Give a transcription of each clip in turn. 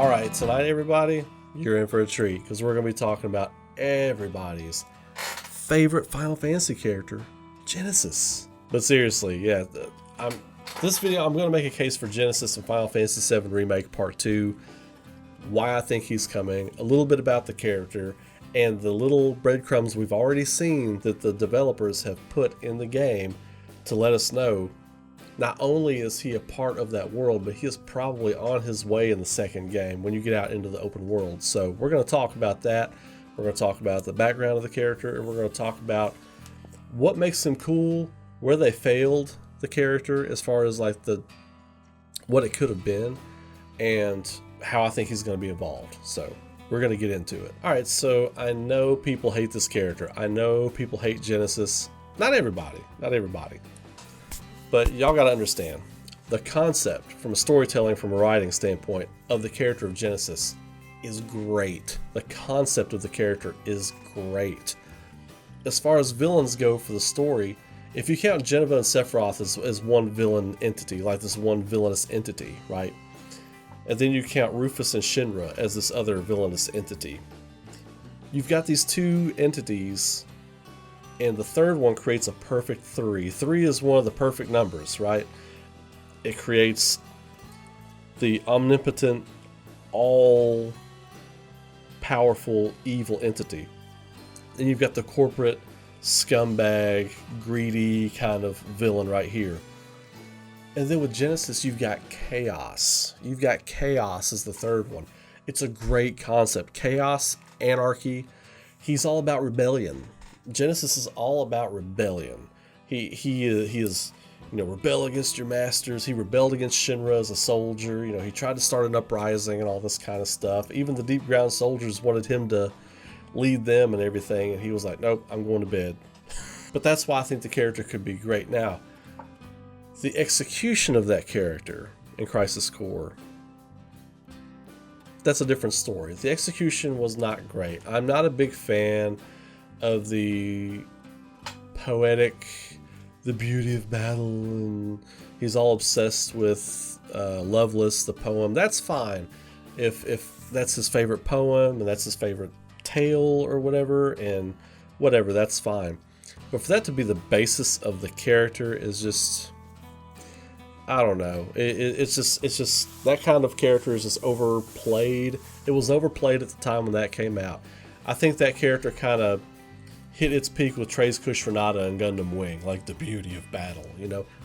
Alright, tonight everybody, you're in for a treat because we're going to be talking about everybody's favorite Final Fantasy character, Genesis. But seriously, yeah, this video I'm going to make a case for Genesis and Final Fantasy VII Remake Part 2, why I think he's coming, a little bit about the character, and the little breadcrumbs we've already seen that the developers have put in the game to let us know not only is he a part of that world, but he is probably on his way in the second game when you get out into the open world. So we're going to talk about that. We're going to talk about the background of the character, and we're going to talk about what makes him cool, where they failed the character as far as like what it could have been, and how I think he's going to be evolved. So we're going to get into it. All right, so I know people hate this character. I know people hate Genesis. Not everybody. But y'all got to understand, the concept from a storytelling, from a writing standpoint of the character of Genesis is great. The concept of the character is great. As far as villains go for the story, if you count Jennifer and Sephiroth as one villain entity, like this one villainous entity, right? And then you count Rufus and Shinra as this other villainous entity. You've got these two entities, and the third one creates a perfect 3. 3 is one of the perfect numbers, right? It creates the omnipotent, all-powerful, evil entity. Then you've got the corporate, scumbag, greedy kind of villain right here. And then with Genesis, you've got chaos. You've got chaos as the third one. It's a great concept. Chaos, anarchy. He's all about rebellion. Genesis is all about rebellion. He is, rebel against your masters. He rebelled against Shinra as a soldier. He tried to start an uprising and all this kind of stuff. Even the Deepground soldiers wanted him to lead them and everything, and he was like, nope, I'm going to bed. But that's why I think the character could be great. Now, the execution of that character in Crisis Core, that's a different story. The execution was not great. I'm not a big fan of the poetic, the beauty of battle, and he's all obsessed with Loveless, the poem. That's fine if that's his favorite poem and that's his favorite tale or whatever, and whatever, that's fine. But for that to be the basis of the character is just, I don't know. It's just that kind of character is just overplayed. It was overplayed at the time when that came out. I think that character kind of hit its peak with Treize Kush Renata and Gundam Wing, like the beauty of battle.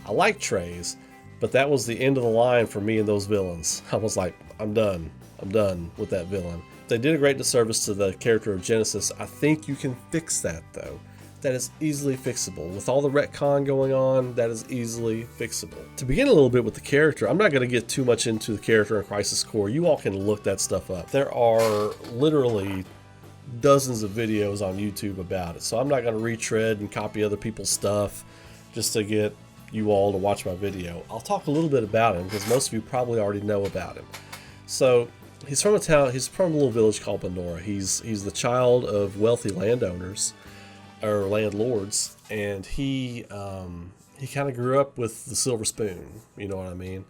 I like Treize, but that was the end of the line for me and those villains. I was like, I'm done with that villain. They did a great disservice to the character of Genesis. I think you can fix that, though. That is easily fixable. With all the retcon going on, that is easily fixable. To begin a little bit with the character, I'm not going to get too much into the character in Crisis Core. You all can look that stuff up. There are literally dozens of videos on YouTube about it, so I'm not going to retread and copy other people's stuff just to get you all to watch my video. I'll talk a little bit about him because most of you probably already know about him. So he's from a little village called Banora. He's the child of wealthy landowners or landlords, and he kind of grew up with the silver spoon. You know what I mean?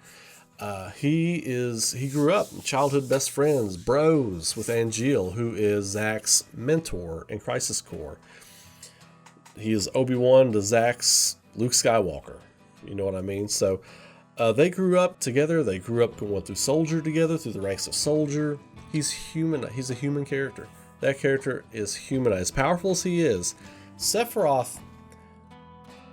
He grew up childhood best friends, bros, with Angeal, who is Zack's mentor in Crisis Core. He is Obi-Wan to Zack's Luke Skywalker. You know what I mean? So they grew up together. They grew up going through Soldier together, through the ranks of Soldier. He's human. He's a human character. That character is human. As powerful as he is, Sephiroth,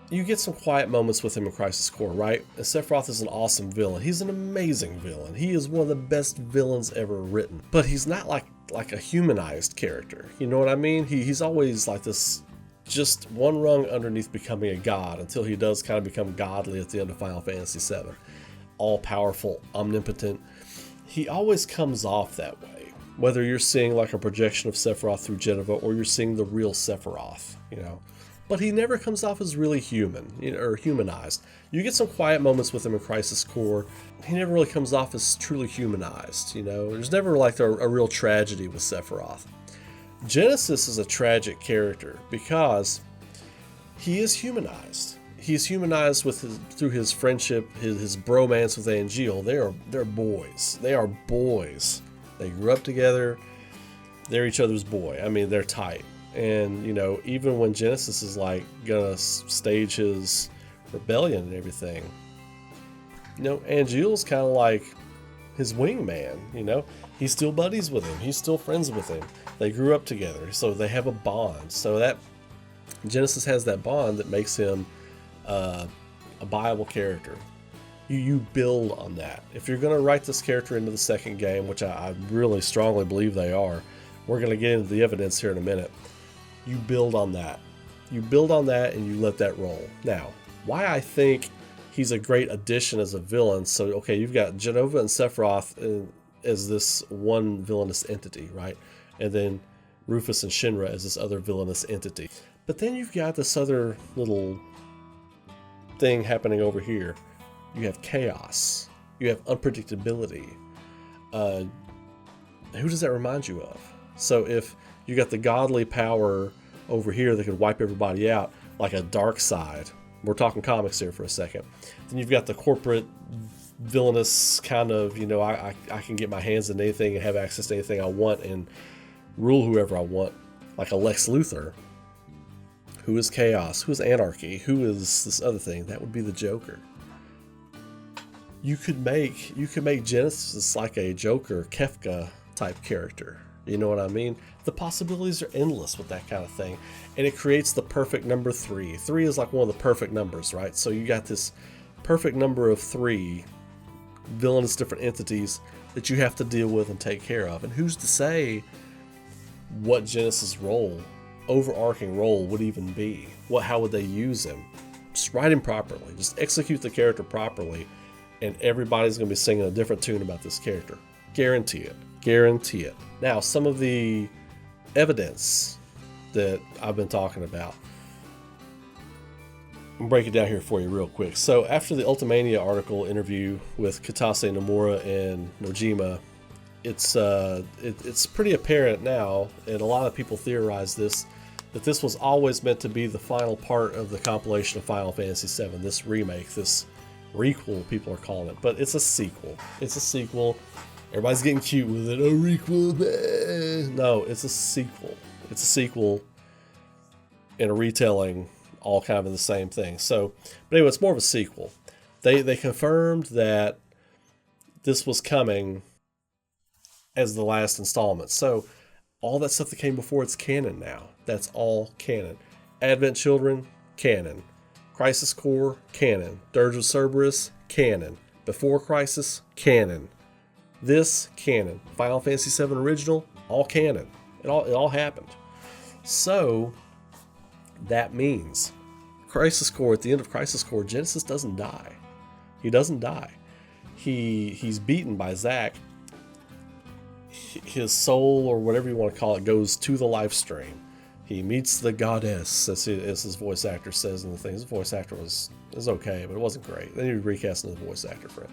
you get some quiet moments with him in Crisis Core, right? And Sephiroth is an awesome villain. He's an amazing villain. He is one of the best villains ever written. But he's not like a humanized character. You know what I mean? He's always like this, just one rung underneath becoming a god, until he does kind of become godly at the end of Final Fantasy VII. All-powerful, omnipotent. He always comes off that way. Whether you're seeing like a projection of Sephiroth through Jennifer, or you're seeing the real Sephiroth, But he never comes off as really human, or humanized. You get some quiet moments with him in Crisis Core. He never really comes off as truly humanized, There's never like a real tragedy with Sephiroth. Genesis is a tragic character because he is humanized. He's humanized through his friendship, his bromance with Angeal. They're boys. They are boys. They grew up together. They're each other's boy. I mean, they're tight. And, you know, even when Genesis is like gonna stage his rebellion and everything, you know, Angeal's kind of like his wingman, you know. He's still buddies with him. He's still friends with him. They grew up together, so they have a bond. So that Genesis has that bond that makes him a viable character. You build on that. If you're going to write this character into the second game, which I really strongly believe they are, we're going to get into the evidence here in a minute. You build on that. You build on that and you let that roll. Now, why I think he's a great addition as a villain. So, okay, you've got Jenova and Sephiroth as this one villainous entity, right? And then Rufus and Shinra as this other villainous entity. But then you've got this other little thing happening over here. You have chaos. You have unpredictability. Who does that remind you of? So if you got the godly power over here that could wipe everybody out, like a dark side, we're talking comics here for a second. Then you've got the corporate villainous kind of, you know, I can get my hands on anything and have access to anything I want and rule whoever I want, like a Lex Luthor. Who is chaos? Who is anarchy? Who is this other thing? That would be the Joker. You could make Genesis like a Joker, Kefka type character. You know what I mean? The possibilities are endless with that kind of thing. And it creates the perfect number 3. 3 is like one of the perfect numbers, right? So you got this perfect number of 3 villainous different entities that you have to deal with and take care of. And who's to say what Genesis' role, overarching role, would even be? How would they use him? Just write him properly. Just execute the character properly, and everybody's going to be singing a different tune about this character. Guarantee it. Guarantee it. Now, some of the evidence that I've been talking about, I'll break it down here for you real quick. So after the Ultimania article interview with Kitase Nomura and Nojima, it's pretty apparent now, and a lot of people theorize this, that this was always meant to be the final part of the compilation of Final Fantasy VII, this remake, this requel, people are calling it, but it's a sequel. It's a sequel. Everybody's getting cute with it. A requel. No, it's a sequel. It's a sequel and a retelling, all kind of in the same thing. So, but anyway, it's more of a sequel. They confirmed that this was coming as the last installment. So all that stuff that came before, it's canon now. That's all canon. Advent Children, canon. Crisis Core, canon. Dirge of Cerberus, canon. Before Crisis, canon. This, canon. Final Fantasy VII Original, all canon. It all happened. So that means Crisis Core, at the end of Crisis Core, Genesis doesn't die. He doesn't die. He's beaten by Zack. His soul, or whatever you want to call it, goes to the life stream. He meets the goddess, as his voice actor says in the thing. His voice actor was okay, but it wasn't great. They need to recast another voice actor for him.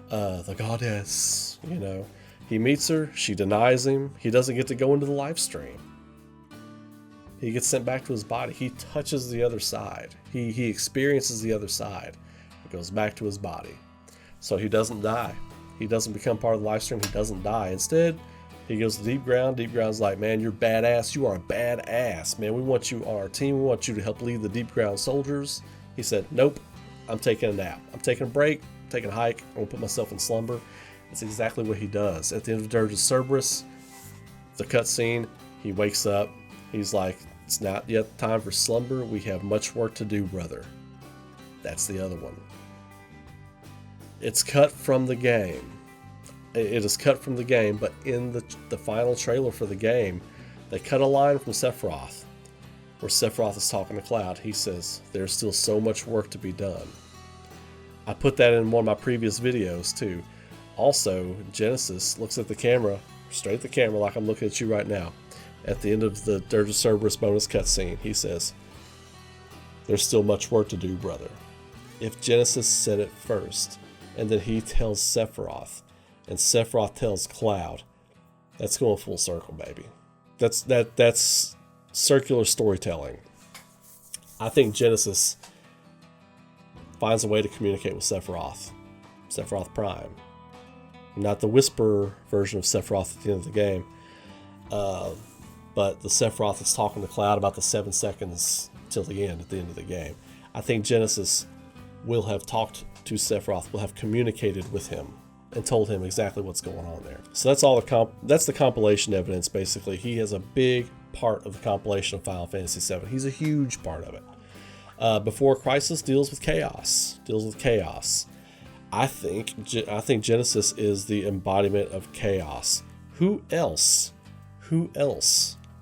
The goddess, you know. He meets her. She denies him. He doesn't get to go into the life stream. He gets sent back to his body. He touches the other side. He experiences the other side. He goes back to his body. So he doesn't die. He doesn't become part of the live stream. He doesn't die. Instead, he goes to Deepground. Deepground's like, man, you're badass. You are a badass, man. We want you on our team. We want you to help lead the Deepground soldiers. He said, nope, I'm taking a nap. I'm taking a break, taking a hike. I'm going to put myself in slumber. That's exactly what he does. At the end of Dirge of Cerberus, the cutscene, he wakes up. He's like, it's not yet time for slumber. We have much work to do, brother. That's the other one. It's cut from the game. It is cut from the game, but in the final trailer for the game, they cut a line from Sephiroth, where Sephiroth is talking to Cloud. He says, there's still so much work to be done. I put that in one of my previous videos too. Also, Genesis looks at the camera, straight at the camera like I'm looking at you right now. At the end of the Dirge of Cerberus bonus cutscene, he says, there's still much work to do, brother. If Genesis said it first, and then he tells Sephiroth, and Sephiroth tells Cloud, that's going full circle, baby. That's circular storytelling. I think Genesis finds a way to communicate with Sephiroth Prime. not the Whisper version of Sephiroth at the end of the game, but the Sephiroth that's talking to Cloud about the 7 seconds till the end at the end of the game. I think Genesis will have talked to Sephiroth, will have communicated with him and told him exactly what's going on there. So that's all that's the compilation evidence. Basically, he has a big part of the compilation of Final Fantasy VII. He's a huge part of it. Before Crisis deals with chaos. I think Genesis is the embodiment of chaos. Who else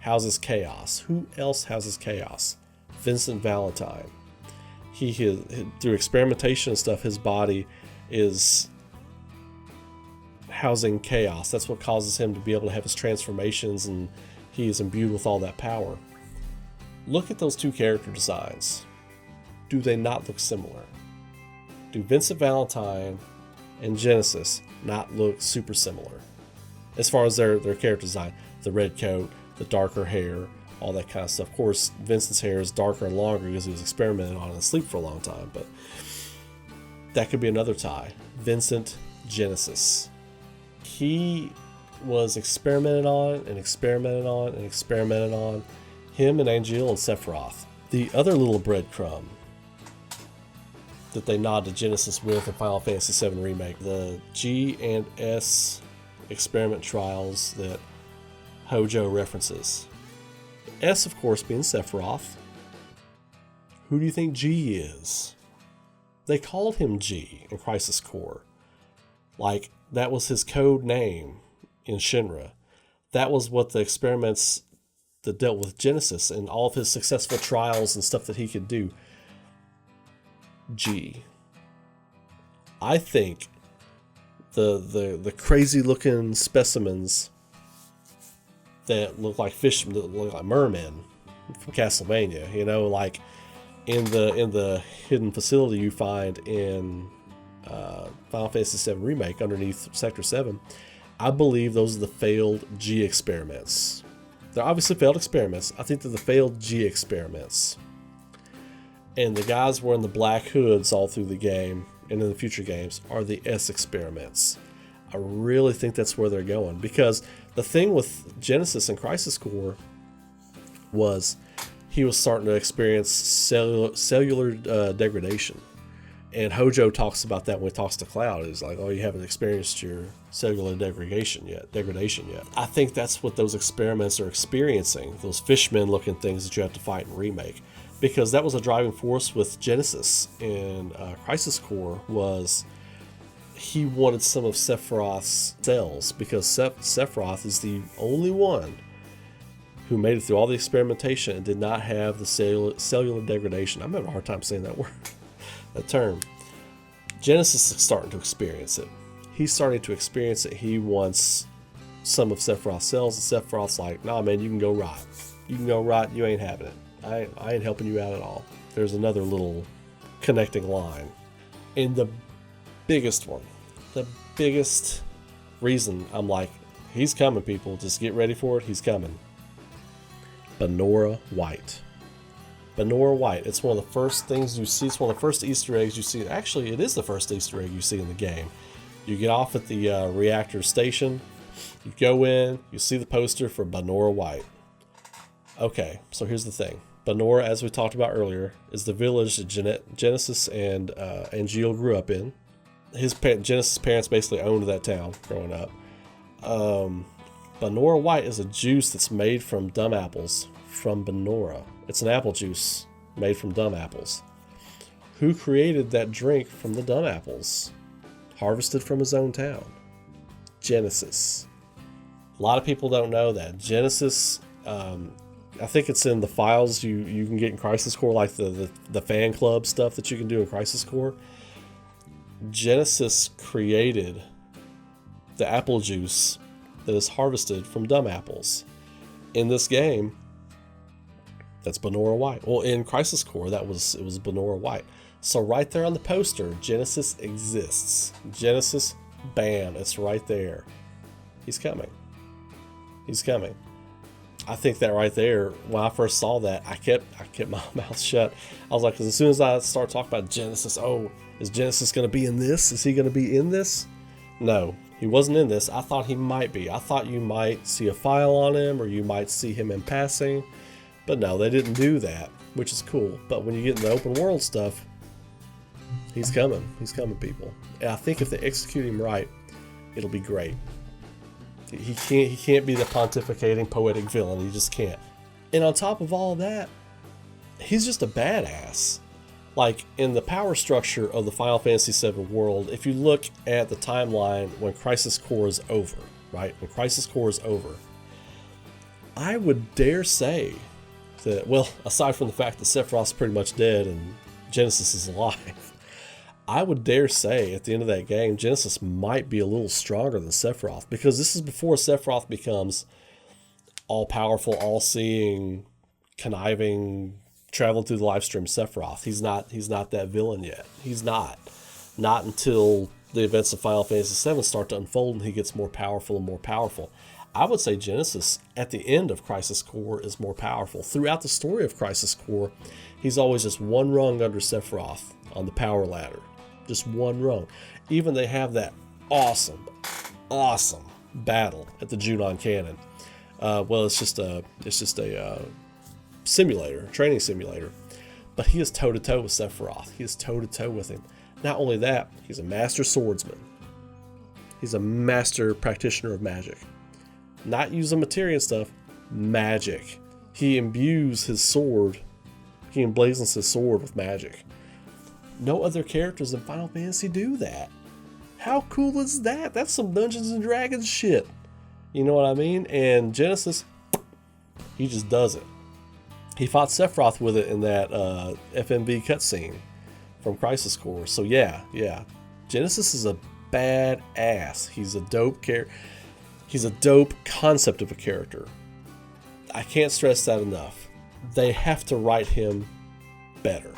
houses chaos? Who else houses chaos? Vincent Valentine. Through experimentation and stuff, his body is housing chaos. That's what causes him to be able to have his transformations, and he is imbued with all that power. Look at those two character designs. Do they not look similar? Do Vincent Valentine and Genesis not look super similar? As far as their character design, the red coat, the darker hair, all that kind of stuff. Of course, Vincent's hair is darker and longer because he was experimenting on it in sleep for a long time, but that could be another tie. Vincent, Genesis. He was experimented on and experimented on and experimented on. Him and Angeal and Sephiroth. The other little breadcrumb that they nod to Genesis with in Final Fantasy VII Remake, the G and S experiment trials that Hojo references. S, of course, being Sephiroth. Who do you think G is? They called him G in Crisis Core. Like, that was his code name in Shinra. That was what the experiments that dealt with Genesis and all of his successful trials and stuff that he could do. G. I think the crazy looking specimens that look like fish, that look like mermen from Castlevania, you know, like in the hidden facility you find in Final Fantasy VII Remake underneath Sector 7. I believe those are the failed G experiments. They're obviously failed experiments. I think they're the failed G experiments. And the guys wearing the black hoods all through the game and in the future games are the S experiments. I really think that's where they're going, because the thing with Genesis and Crisis Core was he was starting to experience cellular degradation. And Hojo talks about that when he talks to Cloud. He's like, oh, you haven't experienced your cellular degradation yet. I think that's what those experiments are experiencing, those fishmen looking things that you have to fight in Remake. Because that was a driving force with Genesis in Crisis Core, was he wanted some of Sephiroth's cells, because Sephiroth is the only one who made it through all the experimentation and did not have the cellular degradation. I'm having a hard time saying that word, that term. Genesis is starting to experience it. He's starting to experience it. He wants some of Sephiroth's cells, and Sephiroth's like, nah, man, you can go rot. You ain't having it. I ain't helping you out at all. There's another little connecting line. And the biggest one, the biggest reason I'm like, he's coming, people. Just get ready for it. He's coming. Banora White. Banora White. It's one of the first things you see. It's one of the first Easter eggs you see. Actually, it is the first Easter egg you see in the game. You get off at the reactor station. You go in. You see the poster for Banora White. Okay, so here's the thing. Banora, as we talked about earlier, is the village that Genesis and Angeal grew up in. Genesis' parents basically owned that town growing up. Banora White is a juice that's made from dumb apples from Banora. It's an apple juice made from dumb apples. Who created that drink from the dumb apples? Harvested from his own town. Genesis. A lot of people don't know that. Genesis, I think it's in the files you can get in Crisis Core, like the fan club stuff that you can do in Crisis Core. Genesis created the apple juice that is harvested from dumb apples. In this game, that's Banora White. Well, in Crisis Core, it was Banora White. So right there on the poster, Genesis exists. Genesis, bam, it's right there. He's coming. I think that right there, when I first saw that, I kept my mouth shut. I was like, because as soon as I start talking about Genesis, oh, is Genesis going to be in this? Is he going to be in this? No, He wasn't in this. I thought he might be. I thought you might see a file on him, or you might see him in passing. But no, they didn't do that, which is cool. But when you get in the open world stuff, he's coming. He's coming, people. And I think if they execute him right, it'll be great. He can't be the pontificating poetic villain. He just can't. And on top of all of that, he's just a badass. Like, in the power structure of the Final Fantasy VII world, if you look at the timeline when Crisis Core is over, right? When Crisis Core is over, I would dare say that, well, aside from the fact that Sephiroth's pretty much dead and Genesis is alive, I would dare say at the end of that game, Genesis might be a little stronger than Sephiroth, because this is before Sephiroth becomes all-powerful, all-seeing, conniving, traveling through the live stream Sephiroth. He's not that villain yet. He's not until the events of Final Fantasy VII start to unfold and he gets more powerful and more powerful. I would say Genesis at the end of Crisis Core is more powerful. Throughout the story of Crisis Core, he's always just one rung under Sephiroth on the power ladder, just one rung. Even they have that awesome battle at the Junon Cannon. Well, it's just a simulator, training simulator, but he is toe-to-toe with Sephiroth. He is toe-to-toe with him. Not only that, he's a master swordsman. He's a master practitioner of magic. Not using materia and stuff, magic. He imbues his sword, he emblazons his sword with magic. No other characters in Final Fantasy do that. How cool is that? That's some Dungeons and Dragons shit. You know what I mean? And Genesis, he just does it. He fought Sephiroth with it in that FMV cutscene from Crisis Core. So yeah. Genesis is a badass. He's a dope character. He's a dope concept of a character. I can't stress that enough. They have to write him better.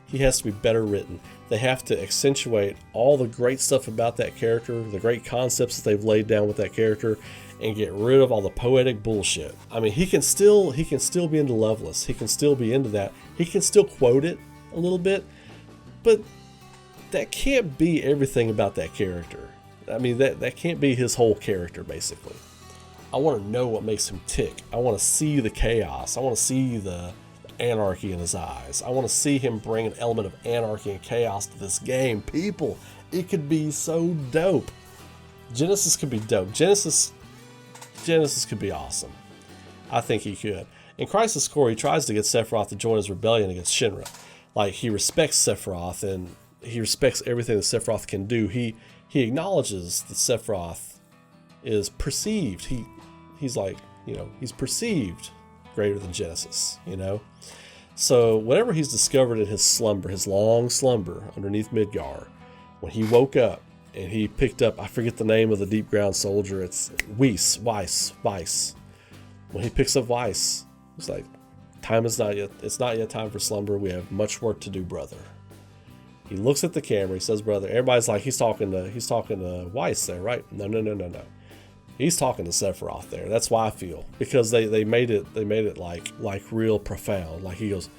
He has to be better written. They have to accentuate all the great stuff about that character, the great concepts that they've laid down with that character, and get rid of all the poetic bullshit. I mean, he can still be into Loveless. He can still be into that. He can still quote it a little bit, but that can't be everything about that character. I mean, that can't be his whole character, basically. I want to know what makes him tick. I want to see the chaos. I want to see the anarchy in his eyes. I want to see him bring an element of anarchy and chaos to this game. People, it could be so dope. Genesis could be dope. Genesis could be awesome. I think he could. In Crisis Core, he tries to get Sephiroth to join his rebellion against Shinra. Like, he respects Sephiroth and he respects everything that Sephiroth can do. He acknowledges that Sephiroth is perceived. He's like, he's perceived greater than Genesis, So whenever he's discovered in his slumber, his long slumber underneath Midgar, when he woke up and he picked up, I forget the name of the Deepground soldier, it's Weiss. When he picks up Weiss, it's like, it's not yet time for slumber. We have much work to do, brother. He looks at the camera, he says, brother. Everybody's like, he's talking to Weiss there, right? No. He's talking to Sephiroth there. That's why I feel, because they made it like real profound. Like, he goes,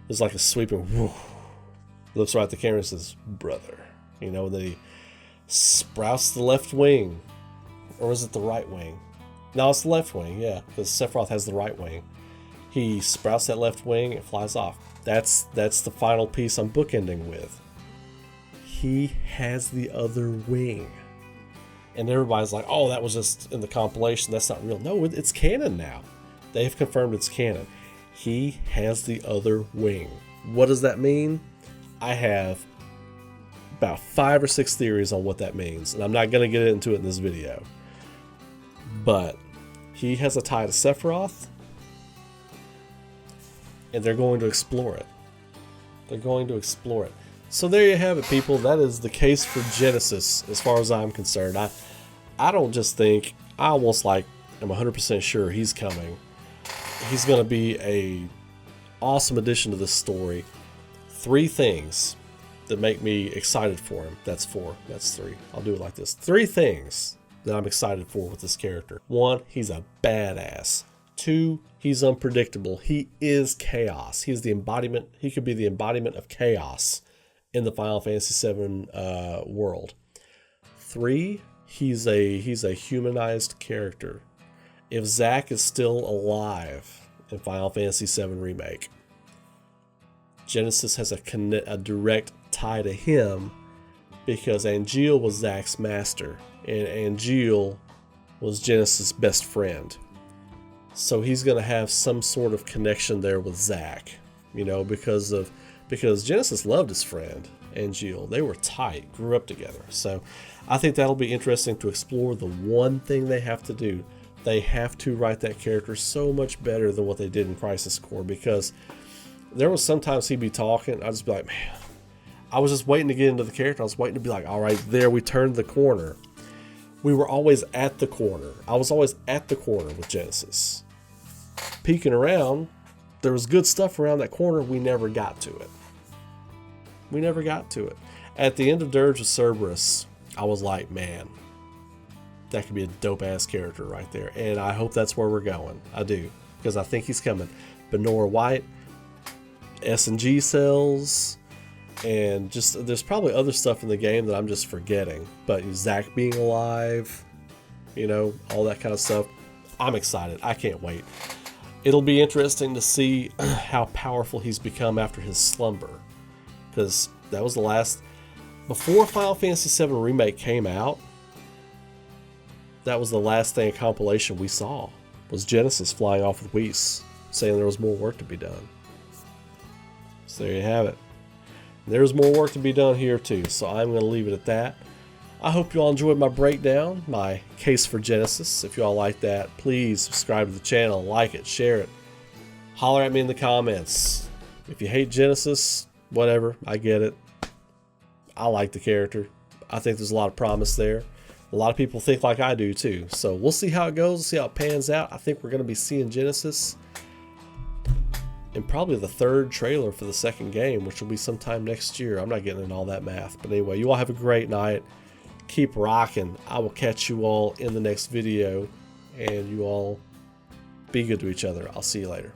there's like a sweeping whoo. Looks right at the camera and says, brother. And then he sprouts the left wing, or is it the right wing? No, it's the left wing, yeah, because Sephiroth has the right wing. He sprouts that left wing and flies off. That's the final piece I'm bookending with. He has the other wing. And everybody's like, oh, that was just in the compilation. That's not real. No, it's canon now. They have confirmed it's canon. He has the other wing. What does that mean? I have about 5 or 6 theories on what that means. And I'm not going to get into it in this video. But he has a tie to Sephiroth. And they're going to explore it. So there you have it, people. That is the case for Genesis as far as I'm concerned. I don't just think, I almost am 100% sure he's coming. He's going to be a awesome addition to this story. 3 things that make me excited for him. That's 4. That's 3. I'll do it like this. 3 things that I'm excited for with this character. 1, he's a badass. 2, he's unpredictable. He is chaos. He could be the embodiment of chaos in the Final Fantasy VII world. 3, he's a humanized character. If Zack is still alive in Final Fantasy VII Remake, Genesis has a direct tie to him because Angeal was Zack's master and Angeal was Genesis' best friend. So he's going to have some sort of connection there with Zack, you know, because Genesis loved his friend Angeal. They were tight, grew up together. So I think that'll be interesting to explore. The one thing they have to do, they have to write that character so much better than what they did in Crisis Core, because there was sometimes he'd be talking, I'd just be like, man, I was just waiting to get into the character. I was waiting to be like, all right, there, we turned the corner. We were always at the corner. I was always at the corner with Genesis. Peeking around, there was good stuff around that corner. We never got to it. We never got to it. At the end of Dirge of Cerberus, I was like, man, that could be a dope-ass character right there. And I hope that's where we're going. I do. Because I think he's coming. Banora White, S&G cells, and just there's probably other stuff in the game that I'm just forgetting. But Zack being alive, you know, all that kind of stuff. I'm excited. I can't wait. It'll be interesting to see how powerful he's become after his slumber. Because that was the last... Before Final Fantasy VII Remake came out, that was the last thing, a compilation we saw, was Genesis flying off with Whis, saying there was more work to be done. So there you have it. There's more work to be done here too, so I'm going to leave it at that. I hope you all enjoyed my breakdown, my case for Genesis. If you all like that, please subscribe to the channel, like it, share it. Holler at me in the comments. If you hate Genesis, whatever, I get it. I like the character. I think there's a lot of promise there. A lot of people think like I do too. So we'll see how it goes, we'll see how it pans out. I think we're going to be seeing Genesis in probably the third trailer for the second game, which will be sometime next year. I'm not getting into all that math. But anyway, you all have a great night. Keep rocking. I will catch you all in the next video. And you all be good to each other. I'll see you later.